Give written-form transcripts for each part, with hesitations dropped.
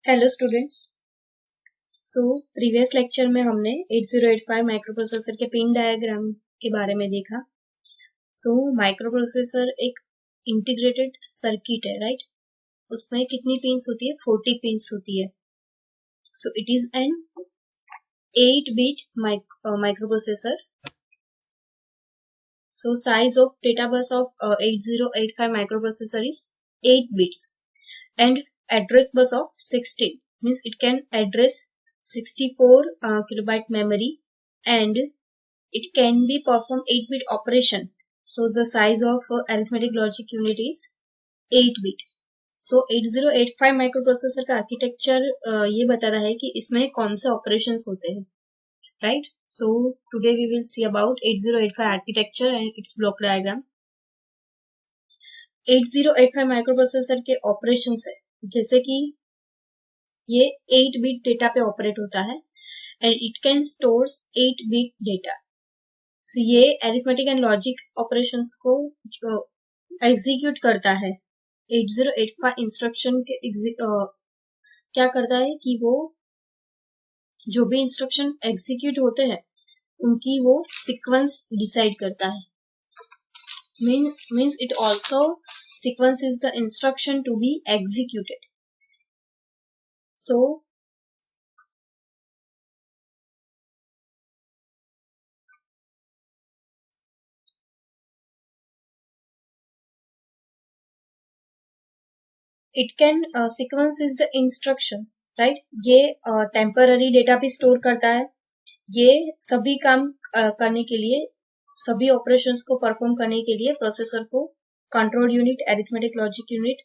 Hello students. So previous lecture में हमने 8085 microprocessor के पिन डायग्राम के बारे में देखा। माइक्रोप्रोसेसर एक इंटीग्रेटेड सर्किट है, राइट। उसमें कितनी पिन्स होती है? 40 पिन्स होती है। So it is an 8-bit microprocessor. So size of data bus of 8085 microprocessor is 8 bits and address bus of 16. Means it can address 64 kilobyte memory and it can be perform 8-bit operation. So the size of arithmetic logic unit is 8 bit. So 8085 microprocessor का architecture ये बता रहा है कि इसमें कौन से operations होते हैं, right. So today we will see about 8085 architecture and its block diagram. 8085 microprocessor के ऑपरेशंस है, जैसे कि ये 8 बिट डेटा पे ऑपरेट होता है and it can stores 8 bit data. So ये अरिथमेटिक एंड लॉजिक ऑपरेशंस को एग्जीक्यूट करता है। 8085 इंस्ट्रक्शन के क्या करता है कि वो जो भी इंस्ट्रक्शन एग्जीक्यूट होते हैं उनकी वो सीक्वेंस डिसाइड करता है। means it also sequences the instruction to be executed. So it can sequences the instructions, right। ये टेम्पररी डेटा भी स्टोर करता है। ये सभी काम करने के लिए, सभी ऑपरेशंस को परफॉर्म करने के लिए प्रोसेसर को control unit, arithmetic logic unit,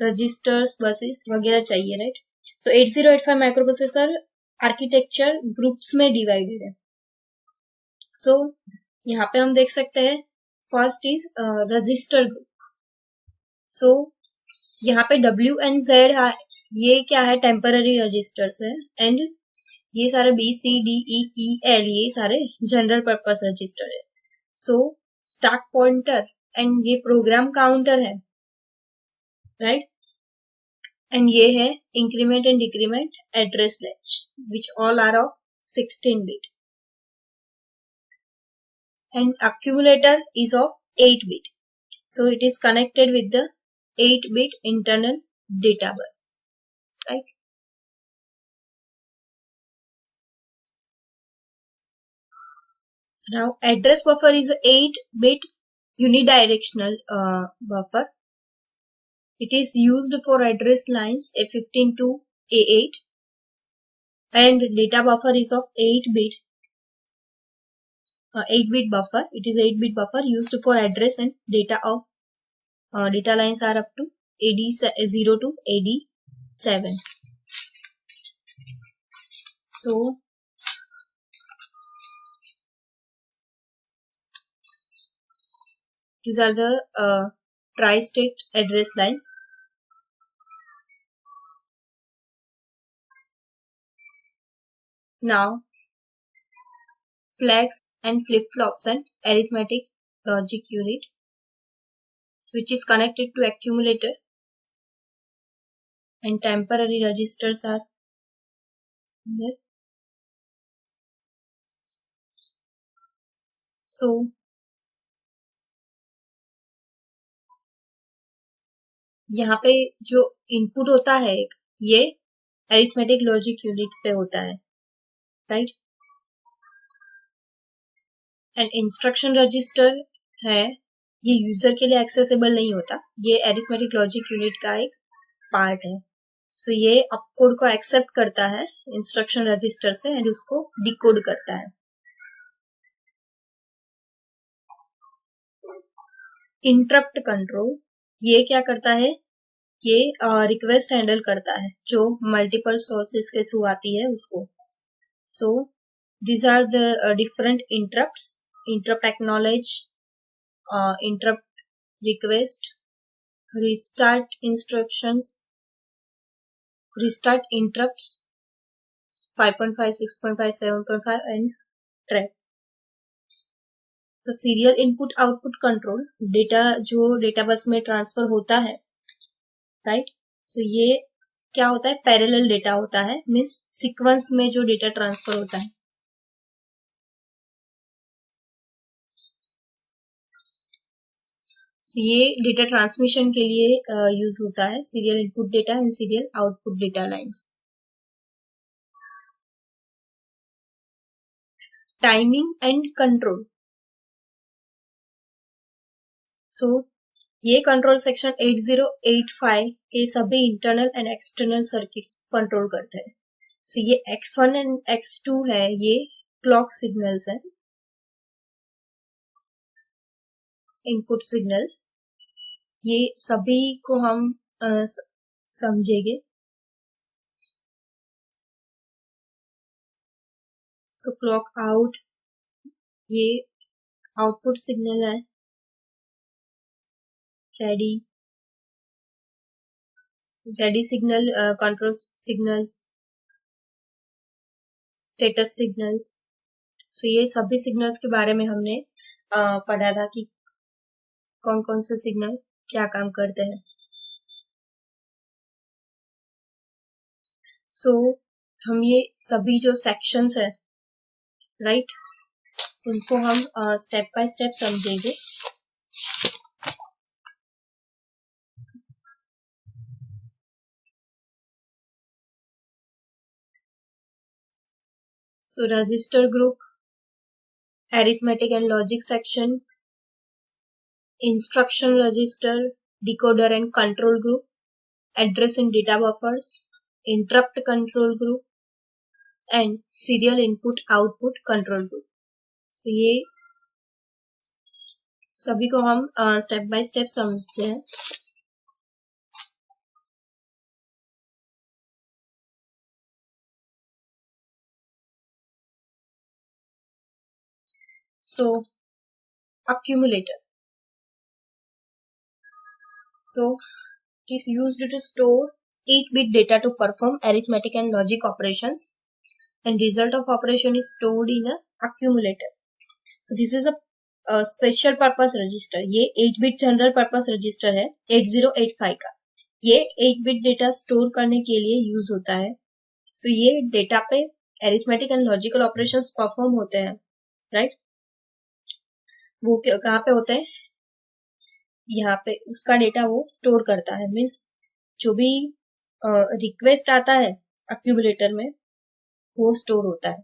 registers, buses वगैरह चाहिए, right. So 8085 microprocessor architecture groups में डिवाइडेड है। सो यहाँ पे हम देख सकते हैं first is register group. So यहाँ पे WNZ ये क्या है? टेम्पररी रजिस्टर्स है एंड ये सारे BCDEEL ये सारे जनरल पर्पस रजिस्टर है। सो स्टैक पॉइंटर एंड ये प्रोग्राम काउंटर है, राइट। एंड ये है increment and decrement address latch which all are of 16 bit and accumulator is of 8 bit. So it is connected with the 8-bit internal data bus, right. So now address buffer is a 8-bit unidirectional buffer. It is used for address lines A15 to A8 and data buffer is of 8-bit 8-bit buffer. It is 8-bit buffer used for address and data of data lines are up to AD0 to AD7. So these are the tri-state address lines. Now flags and flip-flops and arithmetic logic unit, which is connected to accumulator, and temporary registers are there. So यहाँ पे जो input होता है ये arithmetic logic unit पे होता है, right. And instruction register है, ये यूजर के लिए एक्सेसिबल नहीं होता, ये अरिथमेटिक लॉजिक यूनिट का एक पार्ट है। सो ये अपकोड को एक्सेप्ट करता है इंस्ट्रक्शन रजिस्टर से एंड उसको डिकोड करता है। इंटरप्ट कंट्रोल ये क्या करता है? ये रिक्वेस्ट हैंडल करता है जो मल्टीपल सोर्सेस के थ्रू आती है उसको। सो these are the different interrupts: interrupt acknowledge, interrupt request, restart instructions, restart interrupts, 5.5, 6.5, 7.5 and track. तो serial input output control, data जो डेटा बस में ट्रांसफर होता है, राइट। सो ये क्या होता है, पैरेलल डेटा होता है, मीन्स सीक्वेंस में जो डेटा ट्रांसफर होता है। ये डेटा ट्रांसमिशन के लिए यूज होता है, serial input data and serial output data lines. Timing and control. So ये कंट्रोल सेक्शन 8085 के सभी internal and external circuits control करते हैं। सो ये X1 एंड X2 है, ये क्लॉक सिग्नल्स है, इनपुट सिग्नल्स। ये सभी को हम समझेंगे। सो क्लॉक आउट, ये आउटपुट सिग्नल है, ready signal, control signals, status signals. So ये सभी सिग्नल्स के बारे में हमने पढ़ा था कि कौन कौन से सिग्नल क्या काम करते हैं। सो हम ये सभी जो सेक्शंस है, राइट, उनको हम स्टेप बाय स्टेप समझेंगे। So register group, arithmetic and logic section, instruction register, decoder and control group, address and data buffers, interrupt control group, and serial input output control group. So ये सभी को हम step by step समझते हैं। So accumulator, so it is used to store 8-bit data to perform arithmetic and logic operations, and result of operation is stored in a accumulator. So this is a special purpose register. ये 8-bit general purpose register है 8085 का। ये 8-bit data store करने के लिए use होता है। सो ये डेटा पे arithmetic and logical operations perform होते हैं, राइट। वो कहाँ पे होते हैं, यहाँ पे उसका डेटा वो स्टोर करता है, मीन्स जो भी रिक्वेस्ट आता है अक्यूमुलेटर में वो स्टोर होता है।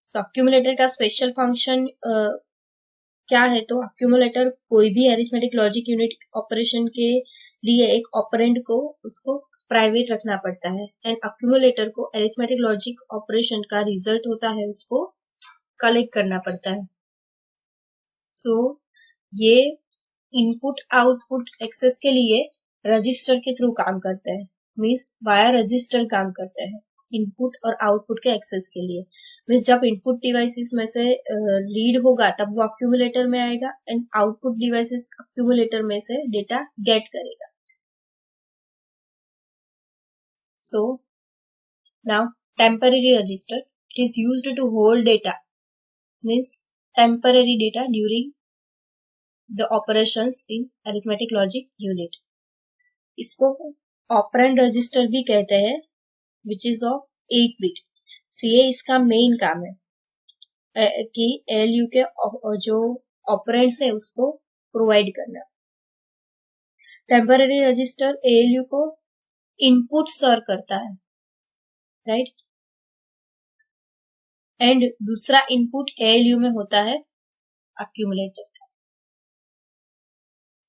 सो अक्यूमुलेटर का स्पेशल फंक्शन क्या है, तो अक्यूमुलेटर कोई भी अरिथमेटिक लॉजिक यूनिट ऑपरेशन के लिए एक ऑपरेंड को उसको प्राइवेट रखना पड़ता है, एंड अक्यूमुलेटर को अरिथमेटिक लॉजिक ऑपरेशन का रिजल्ट होता है उसको कलेक्ट करना पड़ता है। सो ये इनपुट आउटपुट एक्सेस के लिए रजिस्टर के थ्रू काम करते हैं, मीन्स वाया रजिस्टर काम करते हैं इनपुट और आउटपुट के एक्सेस के लिए। मीन्स जब इनपुट डिवाइसेस में से रीड होगा तब वो अक्यूमुलेटर में आएगा, एंड आउटपुट डिवाइसेस अक्यूमुलेटर में से डेटा गेट करेगा। So now temporary register, it is used to hold data, means temporary data during the operations in arithmetic logic unit. इसको ऑपरेंड रजिस्टर भी कहते हैं, विच इज ऑफ 8-bit। सो ये इसका main काम है कि ALU के जो ऑपरेंड्स है उसको प्रोवाइड करना। टेम्पररी रजिस्टर ALU को इनपुट सर्व करता है, राइट, एंड दूसरा इनपुट ALU में होता है अक्यूमुलेटर का।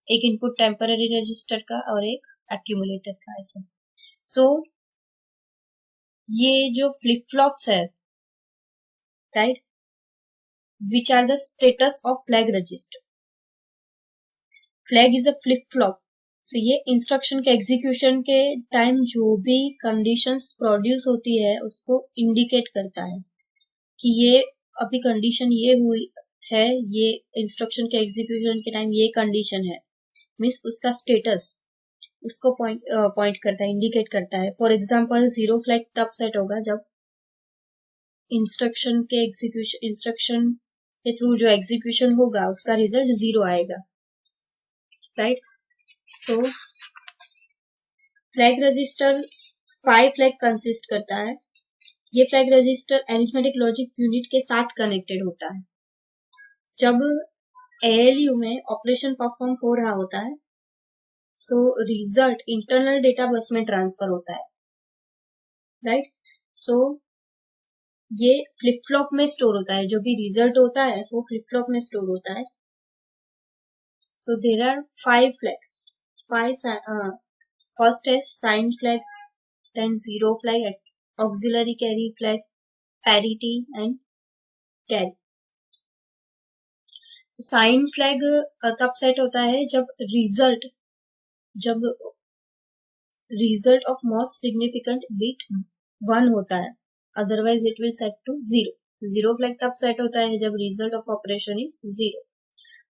एक इनपुट टेम्पररी रजिस्टर का और एक अक्यूमुलेटर का, ऐसा। सो ये जो फ्लिप फ्लॉप्स है, right, which are the status of flag register. Flag is a flip flop. So ये इंस्ट्रक्शन के एग्जीक्यूशन के टाइम जो भी कंडीशंस प्रोड्यूस होती है उसको इंडिकेट करता है कि ये अभी कंडीशन ये हुई है, ये इंस्ट्रक्शन के एग्जीक्यूशन के टाइम ये कंडीशन है, मीन्स उसका स्टेटस उसको पॉइंट करता है, इंडिकेट करता है। फॉर एग्जाम्पल 0 फ्लैग तब सेट होगा जब इंस्ट्रक्शन के थ्रू जो एग्जीक्यूशन होगा उसका रिजल्ट 0 आएगा, राइट। सो फ्लैग रजिस्टर 5 फ्लैग कंसिस्ट करता है। ये flag register arithmetic logic unit के साथ कनेक्टेड होता है। जब ALU में ऑपरेशन परफॉर्म हो रहा होता है, so result internal data bus में ट्रांसफर होता है, राइट। सो ये फ्लिप फ्लॉप में स्टोर होता है, जो भी रिजल्ट होता है वो फ्लिप फ्लॉप में स्टोर होता है। So there are 5 flags. First है sign flag, then zero flag, auxiliary carry flag, parity and carry. Sign flag तब सेट होता है जब result of most significant bit 1 होता है, otherwise it will set to 0। Zero flag तब set होता है जब result of operation is 0।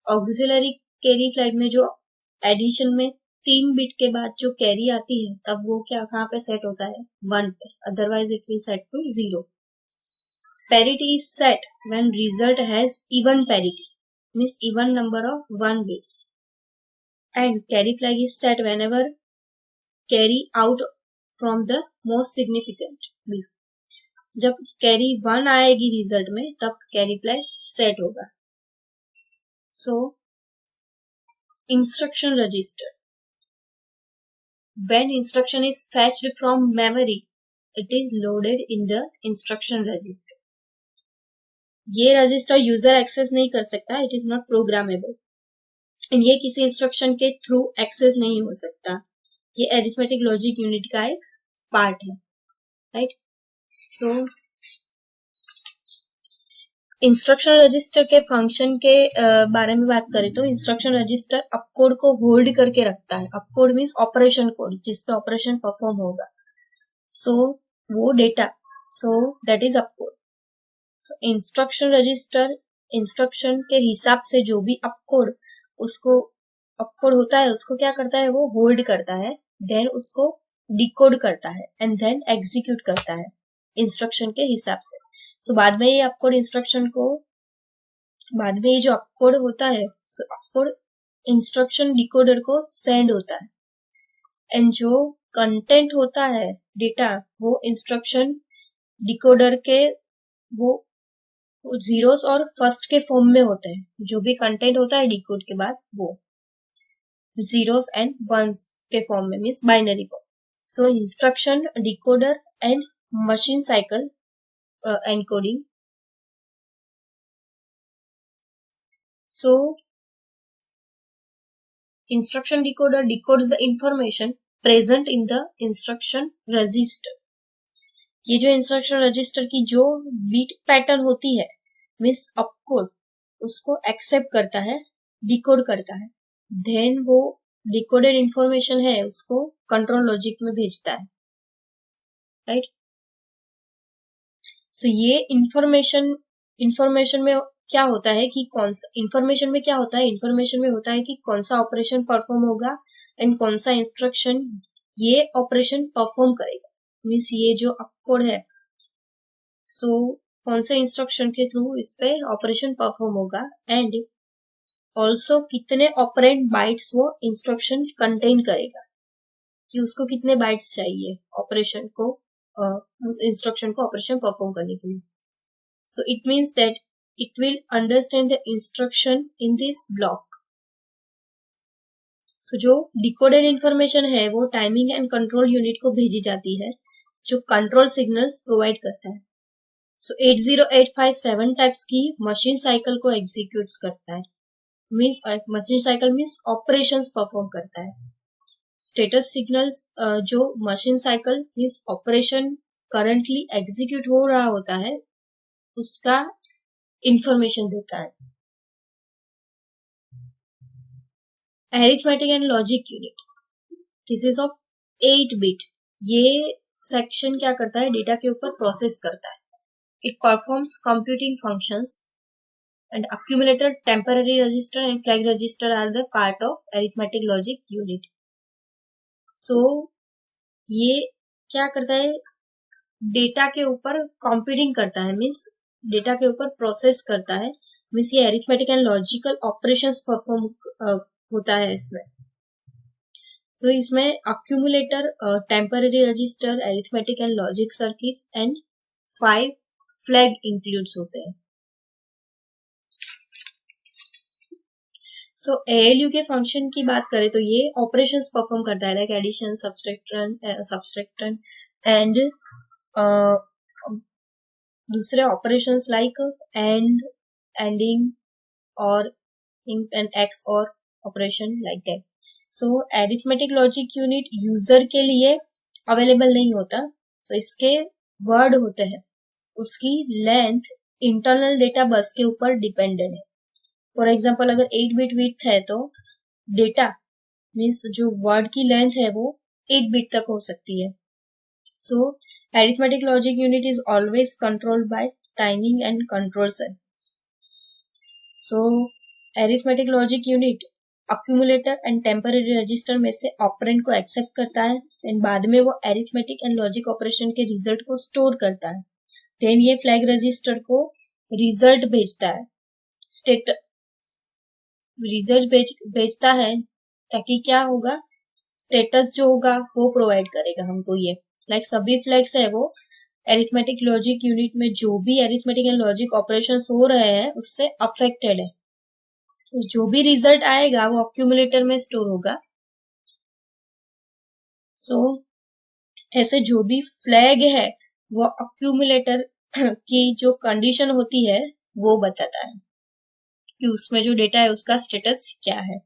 Auxiliary carry flag में जो एडिशन में 3 बिट के बाद जो कैरी आती है, तब वो कहाँ पे सेट होता है, 1 पे, otherwise it will set to 0। Parity is set when result has even parity, means even number of 1 bits, and carry flag is set whenever carry out from the most significant bit. जब carry 1 आएगी result में, तब carry flag set होगा। So instruction register, when instruction is fetched from memory, it is loaded in the instruction register. ये register user access नहीं कर सकता, it is not programmable, and ये किसी इंस्ट्रक्शन के थ्रू एक्सेस नहीं हो सकता। ये अरिथमेटिक लॉजिक यूनिट का एक पार्ट है, राइट। सो इंस्ट्रक्शन रजिस्टर के फंक्शन के बारे में बात करें तो इंस्ट्रक्शन रजिस्टर अपकोड को होल्ड करके रखता है। अपकोड मीन्स ऑपरेशन कोड, जिसपे ऑपरेशन परफॉर्म होगा। सो वो data, so that is opcode. So instruction register instruction के हिसाब से जो भी अपकोड होता है, उसको क्या करता है, वो होल्ड करता है, देन उसको डिकोड करता है एंड देन एग्जीक्यूट करता है इंस्ट्रक्शन के हिसाब से। सो बाद में ये अपकोड जो अपकोड होता है, अपकोड इंस्ट्रक्शन डिकोडर को सेंड होता है, एंड जो कंटेंट होता है डेटा, वो इंस्ट्रक्शन डिकोडर के वो जीरोस और फर्स्ट के फॉर्म में होते हैं। जो भी कंटेंट होता है डिकोड के बाद, वो जीरोस एंड वंस के फॉर्म में, means binary form. So instruction decoder and machine cycle encoding. So instruction decoder decodes the information present in the instruction register. ये जो इंस्ट्रक्शन रजिस्टर की जो बीट पैटर्न होती है, मीन्स अपकोड, उसको एक्सेप्ट करता है, डिकोड करता है, देन वो डिकोडेड इंफॉर्मेशन है उसको कंट्रोल लॉजिक में भेजता है, राइट। सो ये इंफॉर्मेशन में क्या होता है कि इंफॉर्मेशन में होता है कि कौन सा ऑपरेशन परफॉर्म होगा एंड कौन सा इंस्ट्रक्शन ये ऑपरेशन परफॉर्म करेगा, मीन्स ये जो अपकोड है, सो कौन से इंस्ट्रक्शन के थ्रू इस पे ऑपरेशन परफॉर्म होगा, एंड ऑल्सो कितने ऑपरेंड बाइट्स वो इंस्ट्रक्शन कंटेन करेगा, कि उसको कितने बाइट्स चाहिए ऑपरेशन को, उस इंस्ट्रक्शन को ऑपरेशन परफॉर्म करने के लिए। So it means that it will understand the instruction in this block. So जो डिकोडेड इंफॉर्मेशन है वो टाइमिंग एंड कंट्रोल यूनिट को भेजी जाती है, जो कंट्रोल सिग्नल्स प्रोवाइड करता है। सो 80857 टाइप्स की मशीन साइकिल को एग्जीक्यूट करता है, means machine cycle means operations perform करता है। स्टेटस सिग्नल्स जो machine cycle means operation currently execute हो रहा होता है उसका इंफॉर्मेशन देता है। Arithmetic and logic unit, this is of 8 bit. ये सेक्शन क्या करता है, डेटा के ऊपर प्रोसेस करता है। It performs computing functions and accumulator, temporary register and flag register are the part of arithmetic logic unit. So ये क्या करता है, डेटा के ऊपर कंप्यूटिंग करता है, मीन्स डेटा के ऊपर प्रोसेस करता है, मीन्स ये arithmetic and logical operations perform होता है इसमें। सो इसमें accumulator, temporary register, arithmetic and logic circuits and 5 flag includes होते हैं. सो ALU के फंक्शन की बात करें तो ये ऑपरेशंस परफॉर्म करता है, लाइक एडिशन, सब्सट्रैक्शन एंड दूसरे ऑपरेशंस लाइक एंड, एंडिंग और एंड एक्स और operation like that. So arithmetic logic unit user के लिए अवेलेबल नहीं होता. सो इसके वर्ड होते हैं, उसकी लेंथ इंटरनल डेटा बस के ऊपर डिपेंडेंट है. फॉर एग्जाम्पल अगर 8 बिट विड्थ है तो डेटा मीन्स जो वर्ड की लेंथ है वो 8 बिट तक हो सकती है. सो arithmetic logic unit is always controlled by timing and control circuits. So arithmetic logic unit accumulator and temporary register में से ऑपरेंड को एक्सेप्ट करता है एंड बाद में वो arithmetic and logic ऑपरेशन के रिजल्ट को स्टोर करता है. देन ये फ्लैग रजिस्टर को रिजल्ट भेजता है, रिजल्ट भेजता है ताकि क्या होगा, स्टेटस जो होगा वो प्रोवाइड करेगा हमको. ये लाइक सभी फ्लैग्स है वो एरिथमेटिक लॉजिक यूनिट में जो भी एरिथमेटिक एंड लॉजिक ऑपरेशंस हो रहे हैं उससे अफेक्टेड है. तो जो भी रिजल्ट आएगा वो अक्यूमुलेटर में स्टोर होगा. सो ऐसे जो भी फ्लैग है वो अक्यूमुलेटर की जो कंडीशन होती है वो बताता है कि उसमें जो डेटा है उसका स्टेटस क्या है.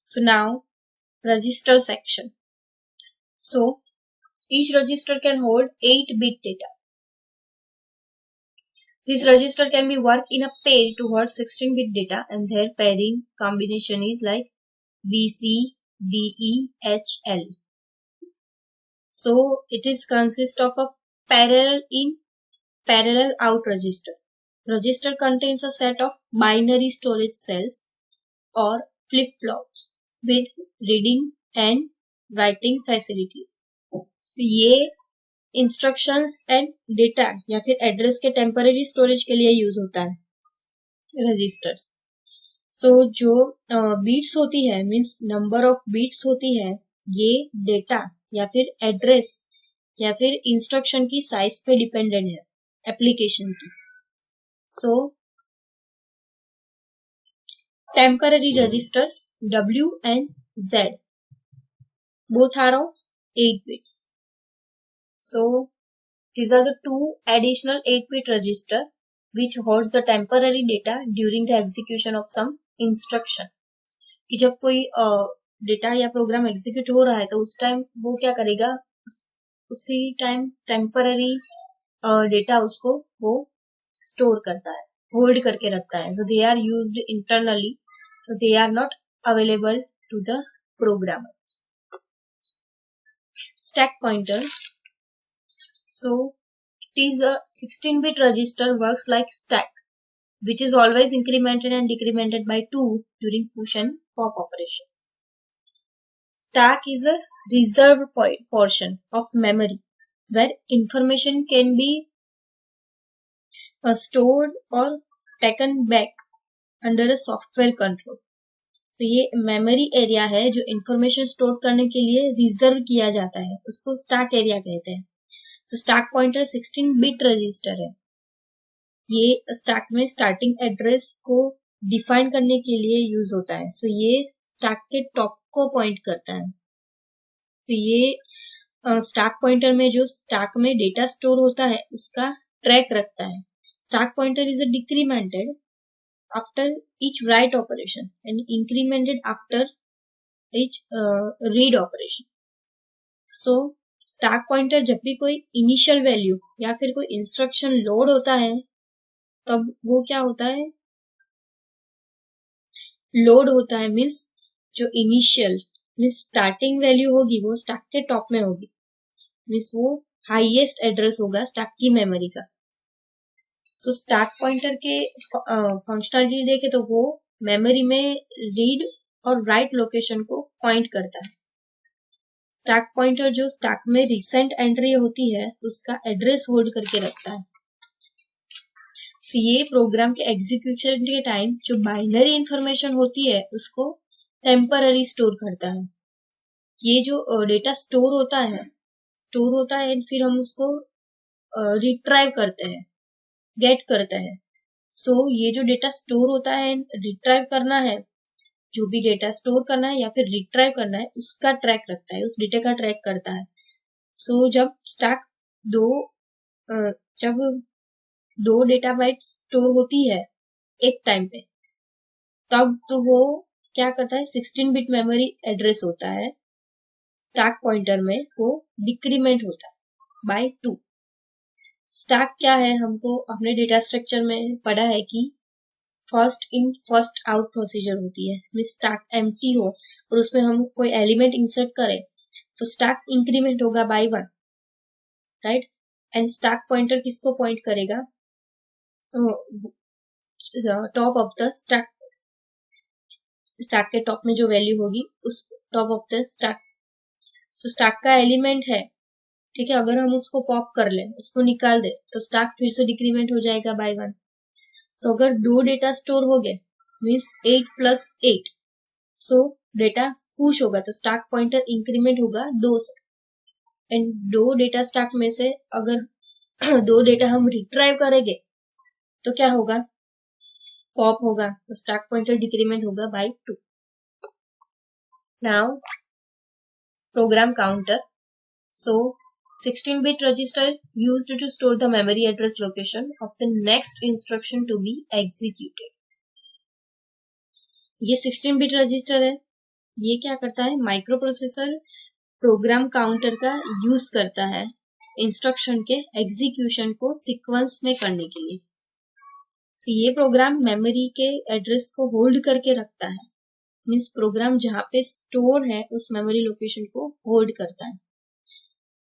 So now register section. So each register can hold 8-bit data. This register can be worked in a pair to hold 16-bit data and their pairing combination is like B, C, D, E, H, L. So it is consist of a parallel in, parallel out register. Register contains a set of binary storage cells or flip-flops with reading and writing facilities. So ये instructions and data या फिर address के temporary storage के लिए use होता है registers. सो जो beats होती है मीन्स नंबर ऑफ बीट्स होती है, ये डेटा या फिर एड्रेस या फिर इंस्ट्रक्शन की साइज पे डिपेंडेंट है एप्लीकेशन की. So temporary registers W and Z both are of 8 bits. So these are the two additional 8-bit register which holds the temporary data during the execution of some instruction. कि जब कोई data या program execute हो रहा है तो उस time वो क्या करेगा, उसी टाइम टेम्पररी डेटा उसको वो स्टोर करता है, होल्ड करके रखता है. So they are used internally, so they are not available to the programmer. Stack pointer. So it is a 16-bit register, works like stack, which is always incremented and decremented by 2 during push and pop operations. Stack is a reserved portion of memory where information can be stored or taken back under a software control. तो ये memory area है जो information store करने के लिए reserve किया जाता है, उसको स्टैक एरिया कहते हैं. सो स्टैक पॉइंटर 16-बिट रजिस्टर है. ये स्टैक में स्टार्टिंग एड्रेस को डिफाइन करने के लिए यूज होता है. सो ये स्टैक के टॉप को पॉइंट करता है. तो ये स्टैक पॉइंटर में जो स्टैक में डेटा स्टोर होता है उसका ट्रैक रखता है. Stack pointer is a डिक्रीमेंटेड after each write operation and incremented after each read operation. So stack pointer जब भी कोई initial value या फिर कोई instruction लोड होता है तब वो क्या होता है, लोड होता है मीन्स जो इनिशियल मीन्स स्टार्टिंग वैल्यू होगी वो स्टैक के टॉप में होगी, मीन्स वो हाईएस्ट एड्रेस होगा स्टैक की मेमोरी का. सो स्टैक पॉइंटर के फंक्शनलिटी देखे तो वो मेमोरी में रीड और राइट लोकेशन को पॉइंट करता है. स्टैक पॉइंटर जो स्टैक में रिसेंट एंट्री होती है उसका एड्रेस होल्ड करके रखता है। सो ये प्रोग्राम के एग्जीक्यूशन के टाइम जो बाइनरी इंफॉर्मेशन होती है उसको टेम्पररी स्टोर करता है। ये जो डेटा स्टोर होता है फिर हम उसको रिट्राइव करते हैं, गेट करते हैं। सो ये जो डेटा स्टोर होता है रिट्राइव करना है, जो भी डेटा स्टोर करना है या फिर रिट्राइव करना है उसका ट्रैक रखता है, उस डेटा का ट्रैक करता है। सो जब स्टैक जब 2 डेटा बाइट स्टोर होती है एक टाइम पे, तब तो वो क्या करता है, 16 बिट मेमोरी एड्रेस होता है स्टैक पॉइंटर में, वो डिक्रीमेंट होता है बाय 2। स्टैक क्या है, हमको अपने डेटा स्ट्रक्चर में पढ़ा है कि first in first out procedure होती है। मींस स्टैक एम्प्टी हो और उसमें हम कोई एलिमेंट इंसर्ट करें तो स्टैक इंक्रीमेंट होगा by 1, right. And stack pointer किसको पॉइंट करेगा, टॉप ऑफ द स्टैक के टॉप में जो वैल्यू होगी उस top of the stack. So stack का एलिमेंट है, ठीक है, अगर हम उसको पॉप कर लें, उसको निकाल दे तो स्टैक फिर से डिक्रीमेंट हो जाएगा बाय 1। सो अगर 2 डेटा स्टोर हो गए मीन्स 8 + 8, सो डेटा पुश होगा तो स्टैक पॉइंटर इंक्रीमेंट होगा 2 से। एंड 2 डेटा स्टैक में से अगर 2 डेटा हम रिट्राइव करेंगे तो क्या होगा, पॉप होगा तो स्टैक पॉइंटर डिक्रीमेंट होगा by 2। Now program counter. So 16-bit register used to store the memory address location of the next instruction to be executed. ये 16-bit रजिस्टर है, ये क्या करता है, माइक्रो प्रोसेसर प्रोग्राम काउंटर का यूज करता है इंस्ट्रक्शन के एग्जीक्यूशन को सीक्वेंस में करने के लिए। सो ये प्रोग्राम मेमोरी के एड्रेस को होल्ड करके रखता है, मीन्स प्रोग्राम जहां पे स्टोर है उस मेमोरी लोकेशन को होल्ड करता है।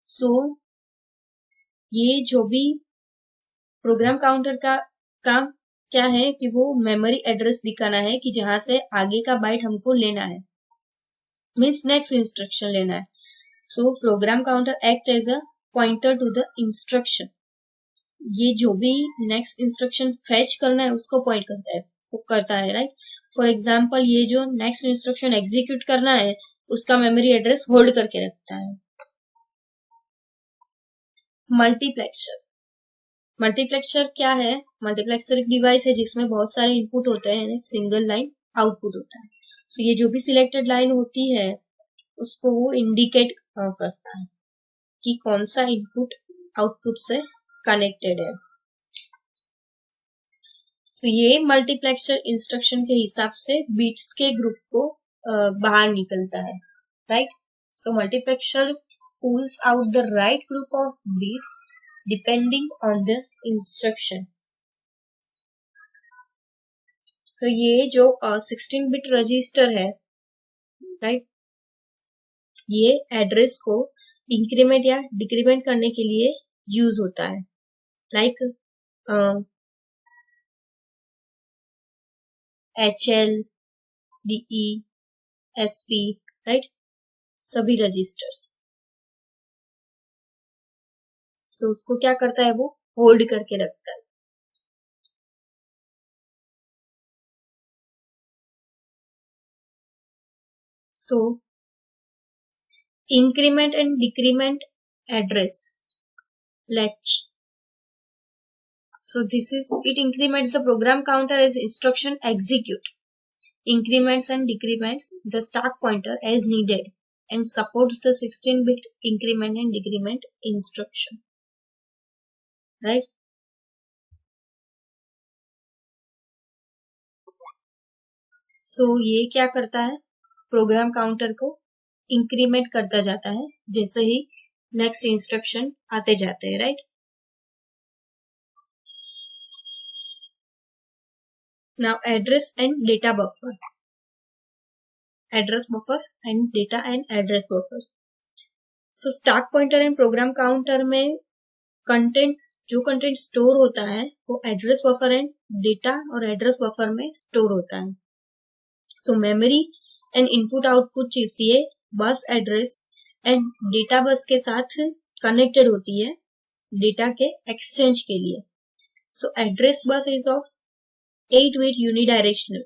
सो ये जो भी प्रोग्राम काउंटर का काम क्या है कि वो मेमोरी एड्रेस दिखाना है कि जहां से आगे का बाइट हमको लेना है, मीन्स नेक्स्ट इंस्ट्रक्शन लेना है। So program counter act as a pointer to the instruction. ये जो भी नेक्स्ट इंस्ट्रक्शन फेच करना है उसको पॉइंट करता है, राइट। फॉर एग्जाम्पल ये जो नेक्स्ट इंस्ट्रक्शन एग्जीक्यूट करना है उसका मेमोरी एड्रेस होल्ड करके रखता है। मल्टीप्लेक्सर क्या है, मल्टीप्लेक्सर एक डिवाइस है जिसमें बहुत सारे इनपुट होते हैं, एक सिंगल लाइन आउटपुट होता है। सो ये जो भी सिलेक्टेड लाइन होती है उसको वो इंडिकेट करता है कि कौन सा इनपुट आउटपुट से कनेक्टेड है। सो ये मल्टीप्लेक्सर इंस्ट्रक्शन के हिसाब से बिट्स के ग्रुप को बाहर निकलता है, right. So multiplexer pulls out the right group of bits depending on the instruction. तो ये जो 16-bit रजिस्टर है, राइट, ये एड्रेस को इंक्रीमेंट या डिक्रीमेंट करने के लिए यूज होता है, like HL, DE, SP, right, सभी रजिस्टर्स। सो उसको क्या करता है, वो होल्ड करके रखता है। So increment and decrement address latch. So this is, it increments the program counter as instruction execute, increments and decrements the stack pointer as needed, and supports the 16-bit increment and decrement instruction, right. So ये क्या करता है, program counter को increment करता जाता है जैसे ही next instruction आते जाते हैं, right. Now address and data buffer. Address buffer and data and address buffer. So stack pointer and program counter में जो कंटेंट स्टोर होता है वो एड्रेस बफर एंड डेटा और एड्रेस बफर में स्टोर होता है। So memory and input output chips ये बस एड्रेस एंड डेटा बस के साथ कनेक्टेड होती है डेटा के एक्सचेंज के लिए. So address bus is of 8-bit unidirectional.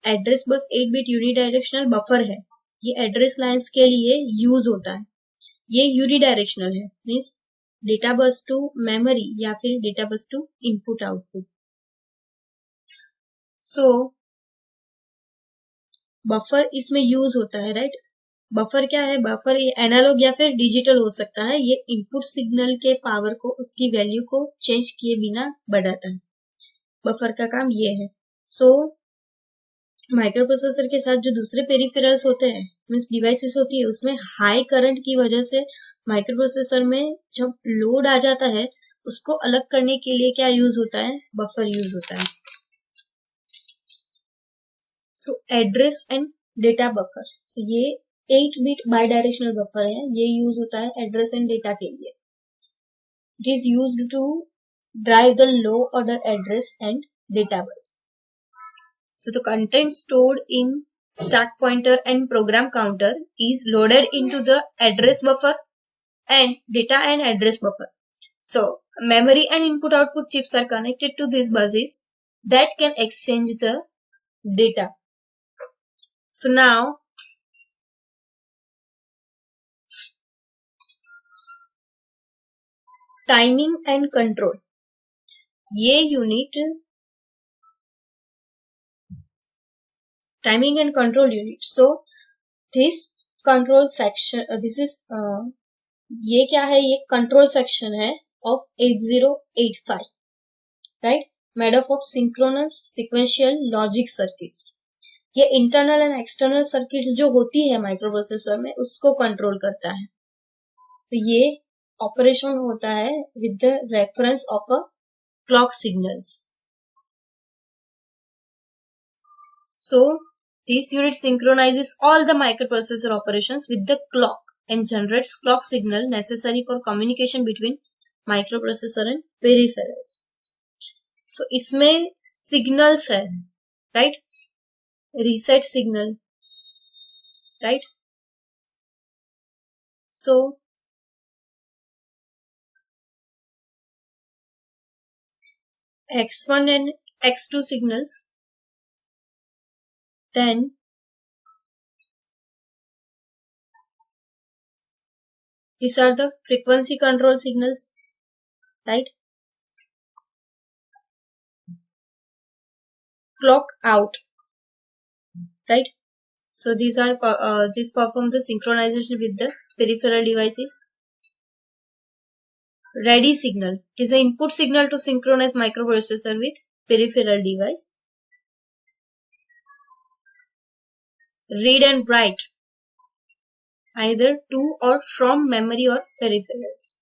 Address bus 8-bit unidirectional buffer है. ये एड्रेस लाइंस के लिए यूज होता है. ये यूनिडायरेक्शनल है, means data bus to memory या फिर data bus to input output. So buffer इसमें यूज होता है, राइट. बफर क्या है? बफर एनालॉग या फिर डिजिटल हो सकता है. ये इनपुट सिग्नल के पावर को, उसकी वैल्यू को चेंज किए बिना बढ़ाता है. बफर का काम ये है. सो माइक्रो प्रोसेसर के साथ जो दूसरे पेरिफेरल्स होते हैं, मीन्स डिवाइसेस होती है, उसमें हाई करंट की वजह से माइक्रो प्रोसेसर में जब लोड आ जाता है, उसको अलग करने के लिए क्या यूज होता है? बफर यूज होता है. सो एड्रेस एंड डेटा बफर. सो ये 8-bit बाइडायरेक्शनल बफर है. ये यूज होता है एड्रेस एंड डेटा के लिए. It is used to drive the low order address and data bus. So the content stored in stack pointer and program counter is loaded into the address buffer and data and address buffer. So memory and input output chips are connected to these buses that can exchange the data. So now timing and control. ये unit timing and control unit. So this control section, this is ये क्या है? ये control section है of 8085, right? Made up of synchronous sequential logic circuits. ये internal and external circuits जो होती है माइक्रोप्रोसेसर में, उसको कंट्रोल करता है. So ये ऑपरेशन होता है with the reference of a clock signals. So this unit synchronizes all the microprocessor operations with the clock and generates clock signal necessary for communication between microprocessor and peripherals. So इसमें signals है, right? Reset signal, right? So X1 and X2 signals. Then these are the frequency control signals, right? Clock out, right? So these are these perform the synchronization with the peripheral devices. Ready signal is an input signal to synchronize microprocessor with peripheral device. Read and write either to or from memory or peripherals.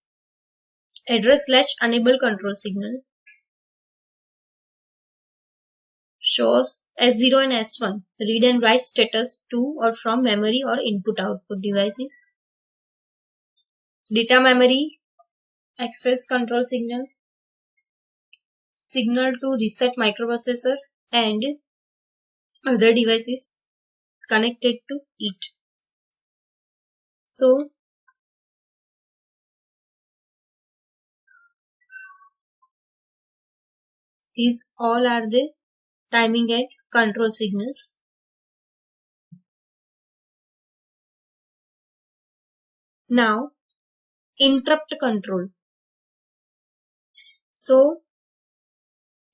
Address latch enable control signal shows S0 and S1 read and write status to or from memory or input output devices. Data memory access control signal, signal to reset microprocessor and other devices connected to it. So these all are the timing and control signals. Now interrupt control. So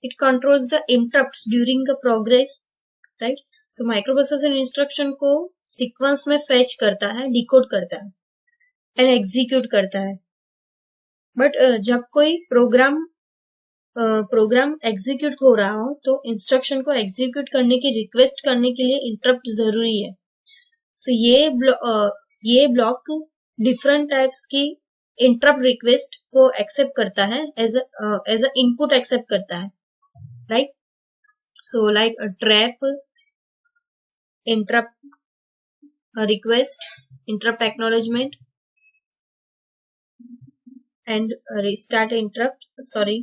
it controls the interrupts during the progress, right? So microprocessor instruction को sequence में fetch करता है, decode करता है and execute करता है. But जब कोई प्रोग्राम एग्जीक्यूट हो रहा हो तो इंस्ट्रक्शन को एग्जीक्यूट करने की रिक्वेस्ट करने के लिए इंटरप्ट जरूरी है. सो ये ब्लॉक डिफरेंट टाइप्स की इंटरप्ट रिक्वेस्ट को एक्सेप्ट करता है, एज अ इनपुट एक्सेप्ट करता है, right. So like trap, interrupt request, interrupt acknowledgement, and restart interrupt. Sorry.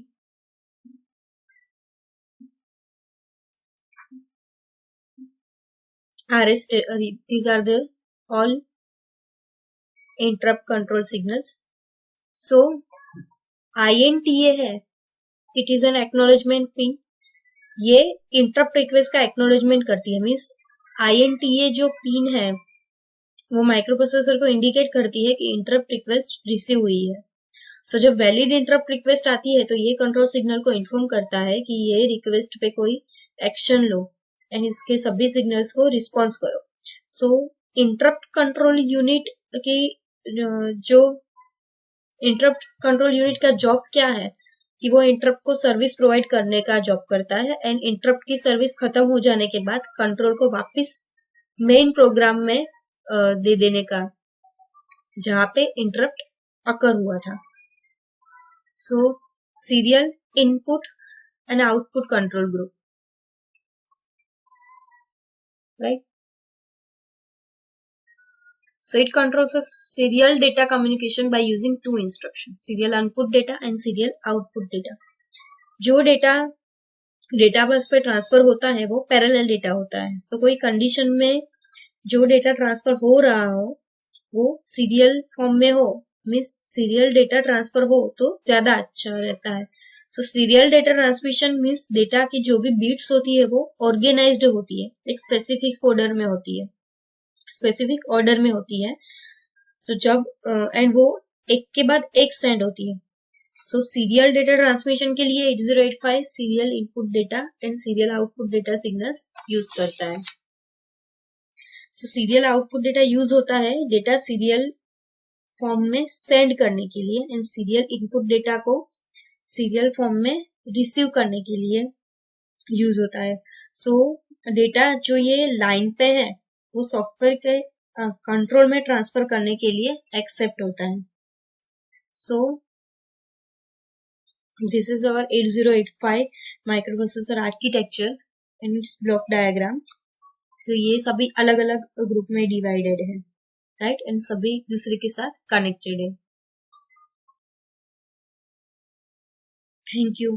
RST. These are the all interrupt control signals. So INTA है, it is an acknowledgement pin. ये interrupt request का acknowledgement करती है. Means INTA जो pin है वो microprocessor को indicate करती है कि इंटरप्ट रिक्वेस्ट रिसीव हुई है. सो जब वैलिड इंटरप्ट रिक्वेस्ट आती है तो ये कंट्रोल सिग्नल को इन्फॉर्म करता है कि ये रिक्वेस्ट पे कोई एक्शन लो एंड इसके सभी सिग्नल्स को रिस्पॉन्स करो. सो इंटरप्ट कंट्रोल यूनिट की जो इंटरप्ट कंट्रोल यूनिट का जॉब क्या है कि वो इंटरप्ट को सर्विस प्रोवाइड करने का जॉब करता है एंड इंटरप्ट की सर्विस खत्म हो जाने के बाद कंट्रोल को वापस मेन प्रोग्राम में दे देने का जहां पे इंटरप्ट अकर हुआ था. So serial input and output control group, right. So it controls a serial data communication by using two instructions, serial input data and serial output data. जो डेटा डेटा बस पे transfer होता है वो parallel data होता है. सो कोई condition में जो डेटा ट्रांसफर हो रहा हो वो सीरियल फॉर्म में हो, मीन्स सीरियल डेटा ट्रांसफर हो तो ज्यादा अच्छा रहता है. So serial data transmission means data की जो भी बीट्स होती है वो ऑर्गेनाइज्ड होती है, एक स्पेसिफिक ऑर्डर में होती है, स्पेसिफिक ऑर्डर में होती है. सो जब एंड वो एक के बाद एक सेंड होती है. सो सीरियल डेटा ट्रांसमिशन के लिए 8085 serial input data and serial output data signals use करता है. So serial output data use होता है डेटा सीरियल फॉर्म में सेंड करने के लिए एंड सीरियल इनपुट डेटा को सीरियल फॉर्म में रिसीव करने के लिए यूज होता है. सो डेटा जो ये लाइन पे है वो सॉफ्टवेयर के कंट्रोल में ट्रांसफर करने के लिए एक्सेप्ट होता है. So this is our 8085 microprocessor architecture and its block diagram. So ये सभी अलग अलग ग्रुप में डिवाइडेड है, राइट, एंड सभी दूसरे के साथ कनेक्टेड है. Thank you.